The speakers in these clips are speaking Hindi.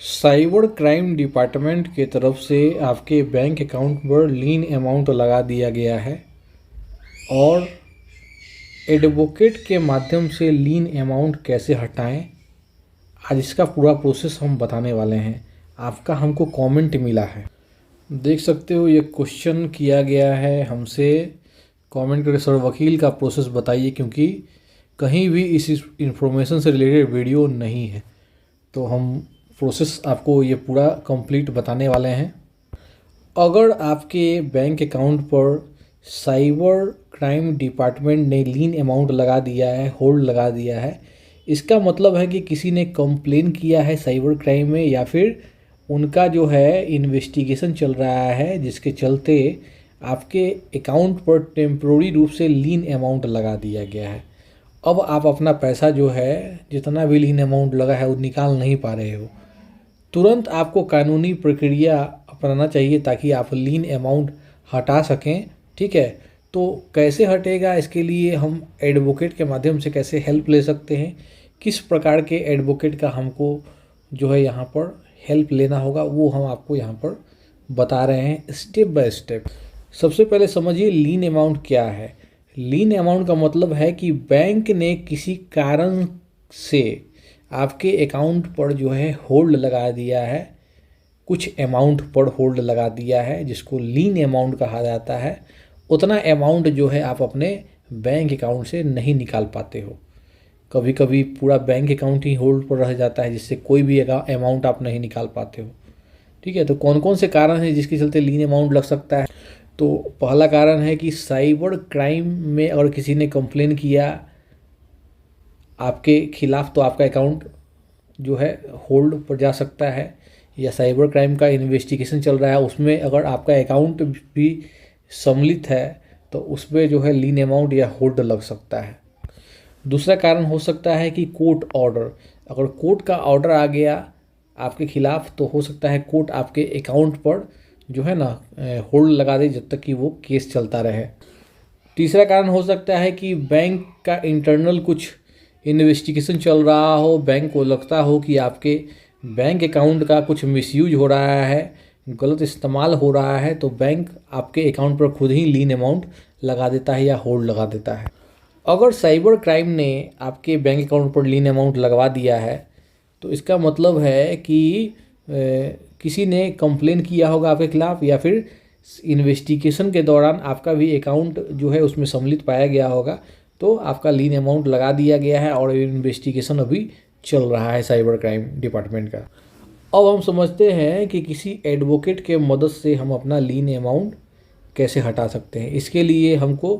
साइबर क्राइम डिपार्टमेंट के तरफ से आपके बैंक अकाउंट पर लीन अमाउंट लगा दिया गया है और एडवोकेट के माध्यम से लीन अमाउंट कैसे हटाएं, आज इसका पूरा प्रोसेस हम बताने वाले हैं। आपका हमको कमेंट मिला है, देख सकते हो, ये क्वेश्चन किया गया है हमसे। कमेंट करके सर वकील का प्रोसेस बताइए, क्योंकि कहीं भी इस इंफॉर्मेशन से रिलेटेड वीडियो नहीं है, तो हम प्रोसेस आपको ये पूरा कंप्लीट बताने वाले हैं। अगर आपके बैंक अकाउंट पर साइबर क्राइम डिपार्टमेंट ने लीन अमाउंट लगा दिया है, होल्ड लगा दिया है, इसका मतलब है कि किसी ने कंप्लेन किया है साइबर क्राइम में, या फिर उनका जो है इन्वेस्टिगेशन चल रहा है, जिसके चलते आपके अकाउंट पर टेम्प्रोरी रूप से लीन अमाउंट लगा दिया गया है। अब आप अपना पैसा जो है, जितना भी लीन अमाउंट लगा है, वो निकाल नहीं पा रहे हो। तुरंत आपको कानूनी प्रक्रिया अपनाना चाहिए ताकि आप लीन अमाउंट हटा सकें। ठीक है, तो कैसे हटेगा, इसके लिए हम एडवोकेट के माध्यम से कैसे हेल्प ले सकते हैं, किस प्रकार के एडवोकेट का हमको जो है यहाँ पर हेल्प लेना होगा, वो हम आपको यहाँ पर बता रहे हैं स्टेप बाय स्टेप। सबसे पहले समझिए लीन अमाउंट क्या है। लीन अमाउंट का मतलब है कि बैंक ने किसी कारण से आपके अकाउंट पर जो है होल्ड लगा दिया है, कुछ अमाउंट पर होल्ड लगा दिया है, जिसको लीन अमाउंट कहा जाता है। उतना अमाउंट जो है आप अपने बैंक अकाउंट से नहीं निकाल पाते हो। कभी कभी पूरा बैंक अकाउंट ही होल्ड पर रह जाता है, जिससे कोई भी अमाउंट आप नहीं निकाल पाते हो। ठीक है, तो कौन कौन से कारण हैं जिसके चलते लीन अमाउंट लग सकता है। तो पहला कारण है कि साइबर क्राइम में अगर किसी ने कंप्लेन किया आपके खिलाफ, तो आपका अकाउंट जो है होल्ड पर जा सकता है। या साइबर क्राइम का इन्वेस्टिगेशन चल रहा है, उसमें अगर आपका अकाउंट भी सम्मिलित है, तो उसमें जो है लीन अमाउंट या होल्ड लग सकता है। दूसरा कारण हो सकता है कि कोर्ट ऑर्डर, अगर कोर्ट का ऑर्डर आ गया आपके खिलाफ, तो हो सकता है कोर्ट आपके अकाउंट पर जो है ना होल्ड लगा दे जब तक कि वो केस चलता रहे। तीसरा कारण हो सकता है कि बैंक का इंटरनल कुछ इन्वेस्टिगेशन चल रहा हो, बैंक को लगता हो कि आपके बैंक अकाउंट का कुछ मिसयूज हो रहा है, गलत इस्तेमाल हो रहा है, तो बैंक आपके अकाउंट पर खुद ही लीन अमाउंट लगा देता है या होल्ड लगा देता है। अगर साइबर क्राइम ने आपके बैंक अकाउंट पर लीन अमाउंट लगवा दिया है, तो इसका मतलब है कि किसी ने कंप्लेन किया होगा आपके खिलाफ, या फिर इन्वेस्टिगेशन के दौरान आपका भी अकाउंट जो है उसमें सम्मिलित पाया गया होगा, तो आपका लीन अमाउंट लगा दिया गया है और इन्वेस्टिगेशन अभी चल रहा है साइबर क्राइम डिपार्टमेंट का। अब हम समझते हैं कि किसी एडवोकेट के मदद से हम अपना लीन अमाउंट कैसे हटा सकते हैं। इसके लिए हमको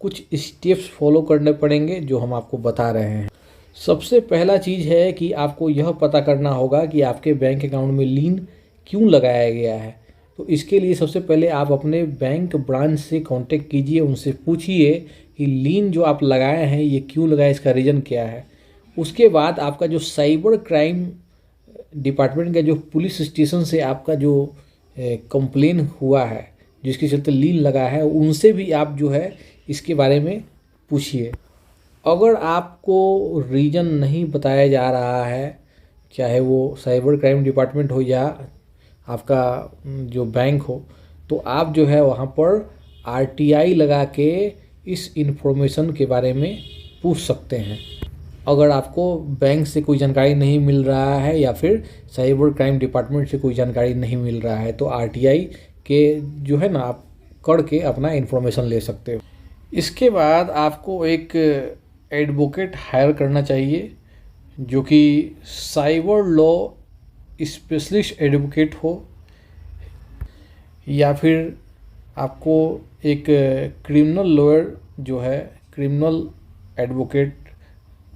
कुछ स्टेप्स फॉलो करने पड़ेंगे, जो हम आपको बता रहे हैं। सबसे पहला चीज़ है कि आपको यह पता करना होगा कि आपके बैंक अकाउंट में लीन क्यों लगाया गया है। तो इसके लिए सबसे पहले आप अपने बैंक ब्रांच से कांटेक्ट कीजिए, उनसे पूछिए कि लीन जो आप लगाए हैं ये क्यों लगाए, इसका रीज़न क्या है। उसके बाद आपका जो साइबर क्राइम डिपार्टमेंट का जो पुलिस स्टेशन से आपका जो कंप्लेन हुआ है, जिसके चलते लीन लगा है, उनसे भी आप जो है इसके बारे में पूछिए। अगर आपको रीज़न नहीं बताया जा रहा है, चाहे वो साइबर क्राइम डिपार्टमेंट हो या आपका जो बैंक हो, तो आप जो है वहाँ पर आरटीआई लगा के इस इन्फॉर्मेशन के बारे में पूछ सकते हैं। अगर आपको बैंक से कोई जानकारी नहीं मिल रहा है या फिर साइबर क्राइम डिपार्टमेंट से कोई जानकारी नहीं मिल रहा है, तो आरटीआई के जो है ना आप करके अपना इन्फॉर्मेशन ले सकते हो। इसके बाद आपको एक एडवोकेट हायर करना चाहिए, जो कि साइबर लॉ स्पेशलिस्ट एडवोकेट हो, या फिर आपको एक क्रिमिनल लॉयर जो है, क्रिमिनल एडवोकेट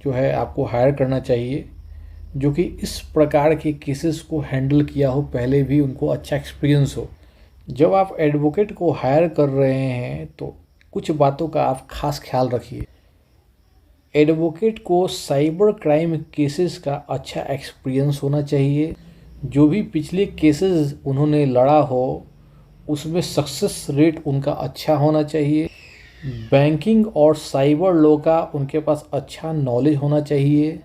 जो है आपको हायर करना चाहिए, जो कि इस प्रकार के केसेस को हैंडल किया हो, पहले भी उनको अच्छा एक्सपीरियंस हो। जब आप एडवोकेट को हायर कर रहे हैं तो कुछ बातों का आप खास ख्याल रखिए। एडवोकेट को साइबर क्राइम केसेस का अच्छा एक्सपीरियंस होना चाहिए। जो भी पिछले केसेस उन्होंने लड़ा हो, उसमें सक्सेस रेट उनका अच्छा होना चाहिए। बैंकिंग और साइबर लॉ का उनके पास अच्छा नॉलेज होना चाहिए।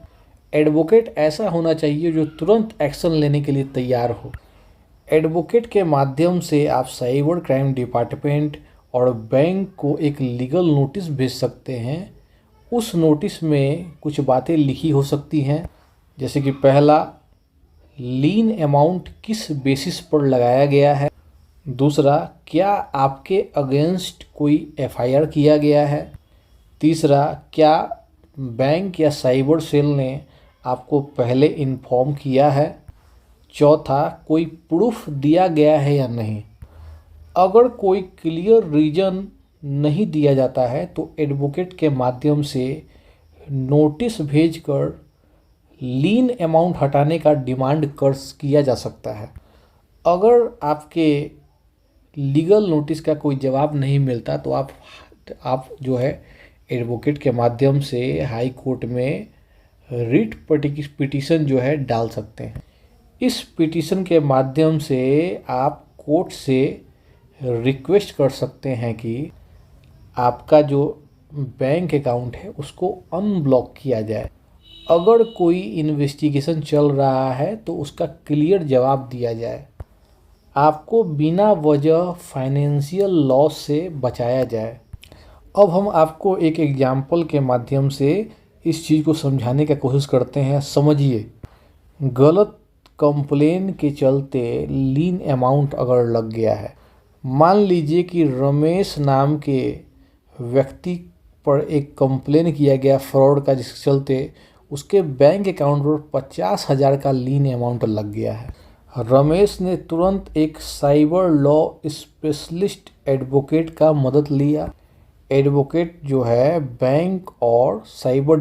एडवोकेट ऐसा होना चाहिए जो तुरंत एक्शन लेने के लिए तैयार हो। एडवोकेट के माध्यम से आप साइबर क्राइम डिपार्टमेंट और बैंक को एक लीगल नोटिस भेज सकते हैं। उस नोटिस में कुछ बातें लिखी हो सकती हैं, जैसे कि पहला, लीन अमाउंट किस बेसिस पर लगाया गया है। दूसरा, क्या आपके अगेंस्ट कोई एफआईआर किया गया है। तीसरा, क्या बैंक या साइबर सेल ने आपको पहले इन्फॉर्म किया है। चौथा, कोई प्रूफ दिया गया है या नहीं। अगर कोई क्लियर रीजन नहीं दिया जाता है तो एडवोकेट के माध्यम से नोटिस भेजकर लीन अमाउंट हटाने का डिमांड किया जा सकता है। अगर आपके लीगल नोटिस का कोई जवाब नहीं मिलता तो आप जो है एडवोकेट के माध्यम से हाई कोर्ट में रिट पिटीशन जो है डाल सकते हैं। इस पिटीशन के माध्यम से आप कोर्ट से रिक्वेस्ट कर सकते हैं कि आपका जो बैंक अकाउंट है उसको अनब्लॉक किया जाए। अगर कोई इन्वेस्टिगेशन चल रहा है तो उसका क्लियर जवाब दिया जाए। आपको बिना वजह फाइनेंशियल लॉस से बचाया जाए। अब हम आपको एक एग्जाम्पल के माध्यम से इस चीज़ को समझाने की कोशिश करते हैं। समझिए, गलत कंप्लेन के चलते लीन अमाउंट अगर लग गया है। मान लीजिए कि रमेश नाम के व्यक्ति पर एक कंप्लेन किया गया फ्रॉड का, जिसके चलते उसके बैंक अकाउंट पर 50,000 का लीन अमाउंट लग गया है। रमेश ने तुरंत एक साइबर लॉ स्पेशलिस्ट एडवोकेट का मदद लिया। एडवोकेट जो है बैंक और साइबर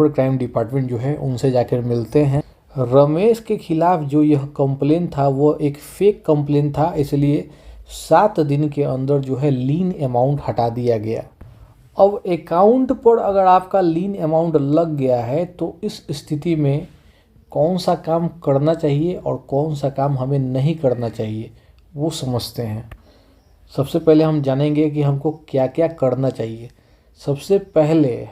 क्राइम डिपार्टमेंट जो है उनसे जाकर मिलते हैं। रमेश के खिलाफ जो यह कंप्लेन था वो एक फेक कंप्लेन था, इसलिए 7 दिन के अंदर जो है लीन अमाउंट हटा दिया गया। अब अकाउंट पर अगर आपका लीन अमाउंट लग गया है तो इस स्थिति में कौन सा काम करना चाहिए और कौन सा काम हमें नहीं करना चाहिए वो समझते हैं। सबसे पहले हम जानेंगे कि हमको क्या क्या करना चाहिए। सबसे पहले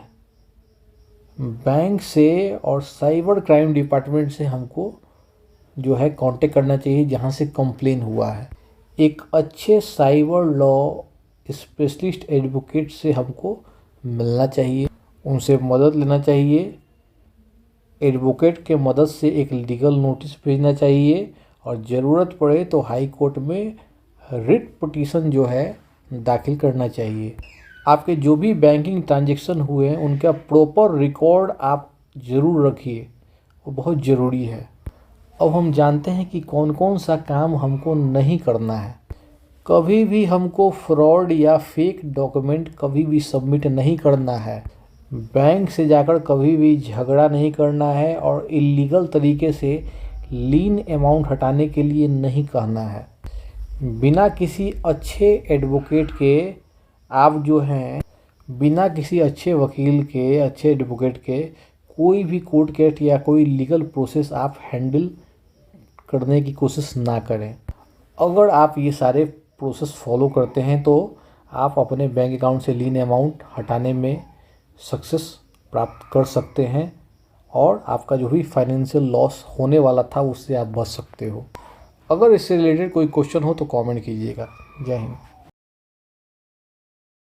बैंक से और साइबर क्राइम डिपार्टमेंट से हमको जो है कांटेक्ट करना चाहिए जहां से कंप्लेन हुआ है। एक अच्छे साइबर लॉ स्पेशलिस्ट एडवोकेट से हमको मिलना चाहिए, उनसे मदद लेना चाहिए। एडवोकेट के मदद से एक लीगल नोटिस भेजना चाहिए और ज़रूरत पड़े तो हाई कोर्ट में रिट पिटीशन जो है दाखिल करना चाहिए। आपके जो भी बैंकिंग ट्रांजैक्शन हुए हैं उनका प्रॉपर रिकॉर्ड आप ज़रूर रखिए, वो बहुत ज़रूरी है। अब हम जानते हैं कि कौन कौन सा काम हमको नहीं करना है। कभी भी हमको फ्रॉड या फेक डॉक्यूमेंट कभी भी सबमिट नहीं करना है। बैंक से जाकर कभी भी झगड़ा नहीं करना है और इलीगल तरीके से लीन अमाउंट हटाने के लिए नहीं कहना है। बिना किसी अच्छे एडवोकेट के आप जो हैं, बिना किसी अच्छे वकील के, अच्छे एडवोकेट के कोई भी कोर्ट केस या कोई लीगल प्रोसेस आप हैंडल करने की कोशिश ना करें। अगर आप ये सारे प्रोसेस फॉलो करते हैं तो आप अपने बैंक अकाउंट से लीन अमाउंट हटाने में सक्सेस प्राप्त कर सकते हैं और आपका जो भी फाइनेंशियल लॉस होने वाला था उससे आप बच सकते हो। अगर इससे रिलेटेड कोई क्वेश्चन हो तो कमेंट कीजिएगा। जय हिंद।